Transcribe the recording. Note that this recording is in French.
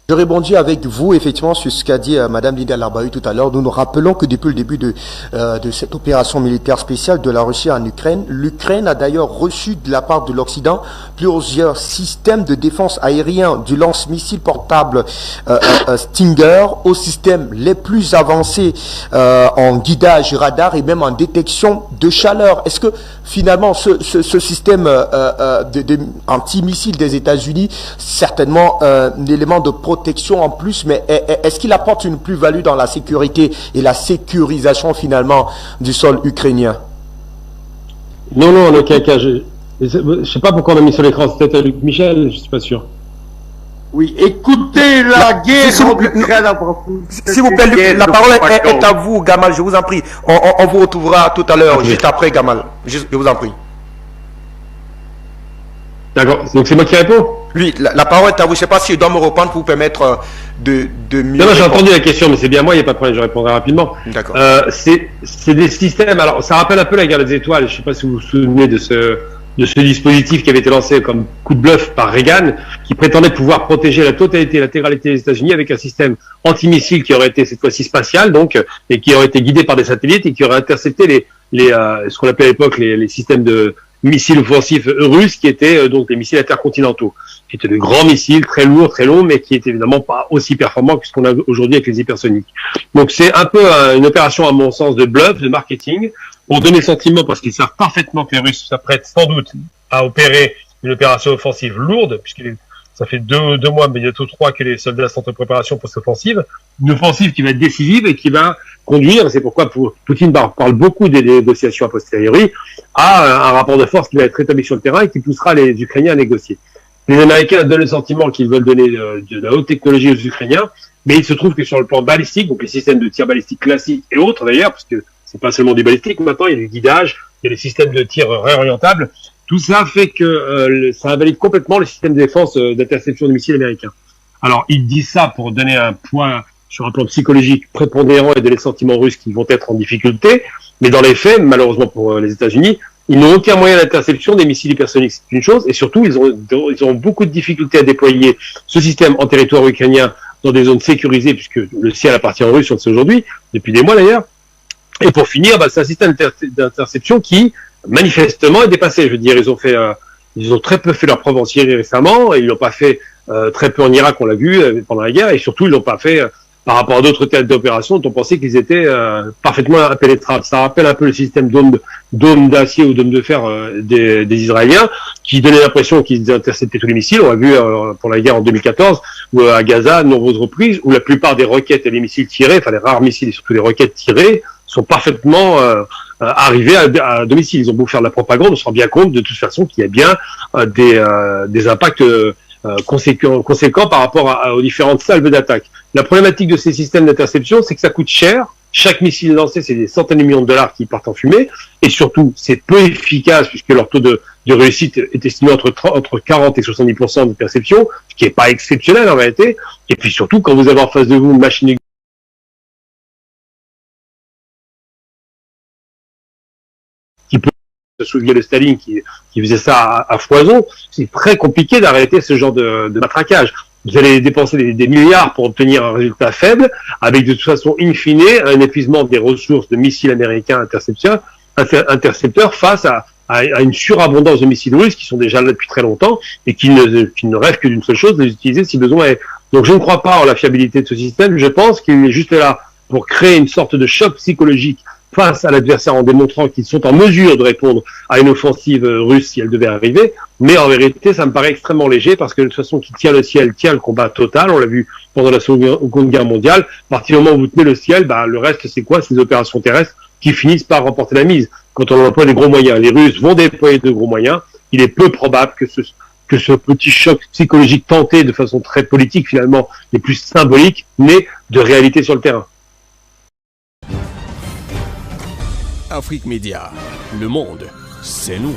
Je rebondis avec vous effectivement sur ce qu'a dit Madame Lydia Larbaoui tout à l'heure. Nous nous rappelons que depuis le début de cette opération militaire spéciale de la Russie en Ukraine, l'Ukraine a d'ailleurs reçu de la part de l'Occident plusieurs systèmes de défense aérien, du lance-missile portable Stinger aux systèmes les plus avancés en guidage radar et même en détection de chaleur. Est-ce que finalement ce système anti-missile des États-Unis, certainement un élément de protection en plus, mais est-ce qu'il apporte une plus-value dans la sécurité et la sécurisation finalement du sol ukrainien? Non, non, en aucun cas. Je sais pas pourquoi on a mis sur l'écran, c'était peut-être Luc Michel, je suis pas sûr. Oui, écoutez la guerre. S'il vous plaît, Luc, la parole est à vous, Gamal, je vous en prie. On vous retrouvera tout à l'heure, juste après, Gamal. Je vous en prie. D'accord, donc c'est moi qui réponds? Oui, la parole est à vous. Je ne sais pas si je dois me reprendre pour vous permettre de mieux. Non, j'ai entendu la question, mais c'est bien moi, il n'y a pas de problème, je répondrai rapidement. D'accord. C'est des systèmes, alors ça rappelle un peu la guerre des étoiles, je ne sais pas si vous vous souvenez de ce dispositif qui avait été lancé comme coup de bluff par Reagan, qui prétendait pouvoir protéger la totalité, l'intégralité des États-Unis avec un système antimissile qui aurait été cette fois-ci spatial, donc, et qui aurait été guidé par des satellites et qui aurait intercepté ce qu'on appelait à l'époque les systèmes de missiles offensifs russes, qui étaient donc des missiles intercontinentaux, qui étaient de grands missiles, très lourds, très longs, mais qui étaient évidemment pas aussi performants que ce qu'on a aujourd'hui avec les hypersoniques. Donc c'est un peu une opération, à mon sens, de bluff, de marketing, pour donner le sentiment, parce qu'ils savent parfaitement que les Russes s'apprêtent sans doute à opérer une opération offensive lourde, puisque ça fait deux mois, mais bientôt 3 que les soldats sont en préparation pour cette offensive. Une offensive qui va être décisive et qui va conduire, c'est pourquoi Poutine parle beaucoup des négociations a posteriori, à un rapport de force qui va être établi sur le terrain et qui poussera les Ukrainiens à négocier. Les Américains donnent le sentiment qu'ils veulent donner de la haute technologie aux Ukrainiens, mais il se trouve que sur le plan balistique, donc les systèmes de tir balistique classiques et autres d'ailleurs, parce que c'est pas seulement du balistique, maintenant il y a du guidage, il y a des systèmes de tir réorientables, tout ça fait que ça invalide complètement le système de défense d'interception de missiles américains. Alors ils disent ça pour donner un point sur un plan psychologique prépondérant et donner les sentiments russes qui vont être en difficulté, mais dans les faits, malheureusement pour les États-Unis, ils n'ont aucun moyen d'interception des missiles hypersoniques, c'est une chose, et surtout ils ont beaucoup de difficultés à déployer ce système en territoire ukrainien dans des zones sécurisées, puisque le ciel appartient aux Russes, on le sait aujourd'hui, depuis des mois d'ailleurs. Et pour finir, c'est un système d'interception qui manifestement est dépassé. Je veux dire, ils ont très peu fait leur preuve en Syrie récemment, et ils l'ont pas fait très peu en Irak, on l'a vu pendant la guerre, et surtout ils l'ont pas fait par rapport à d'autres théâtres d'opération dont on pensait qu'ils étaient parfaitement impénétrables. Ça rappelle un peu le système dôme d'acier ou dôme de fer des Israéliens, qui donnait l'impression qu'ils interceptaient tous les missiles. On l'a vu pour la guerre en 2014, ou à Gaza, à de nombreuses reprises, où la plupart des roquettes et les missiles tirés, enfin les rares missiles et surtout les roquettes tirées, sont parfaitement arrivés à domicile. Ils ont beau faire de la propagande, on se rend bien compte de toute façon qu'il y a bien des impacts conséquents par rapport aux différentes salves d'attaque. La problématique de ces systèmes d'interception, c'est que ça coûte cher. Chaque missile lancé, c'est des centaines de millions de dollars qui partent en fumée. Et surtout, c'est peu efficace puisque leur taux de réussite est estimé entre 40 et 70% de perception, ce qui n'est pas exceptionnel en réalité. Et puis surtout, quand vous avez en face de vous une machine qui peut se souvenir de Staline qui faisait ça à foison, c'est très compliqué d'arrêter ce genre de matraquage. Vous allez dépenser des milliards pour obtenir un résultat faible, avec de toute façon, in fine, un épuisement des ressources de missiles américains intercepteurs face à une surabondance de missiles russes qui sont déjà là depuis très longtemps et qui ne rêvent que d'une seule chose, de les utiliser si besoin est. Donc je ne crois pas en la fiabilité de ce système, je pense qu'il est juste là pour créer une sorte de choc psychologique face à l'adversaire en démontrant qu'ils sont en mesure de répondre à une offensive russe si elle devait arriver. Mais en vérité, ça me paraît extrêmement léger parce que de toute façon, qui tient le ciel tient le combat total. On l'a vu pendant la Seconde Guerre mondiale. À partir du moment où vous tenez le ciel, le reste, c'est quoi? C'est des opérations terrestres qui finissent par remporter la mise. Quand on emploie des gros moyens, les Russes vont déployer de gros moyens. Il est peu probable que ce petit choc psychologique tenté de façon très politique, finalement, et plus symbolique, n'ait de réalité sur le terrain. Afrique Média, le monde, c'est nous.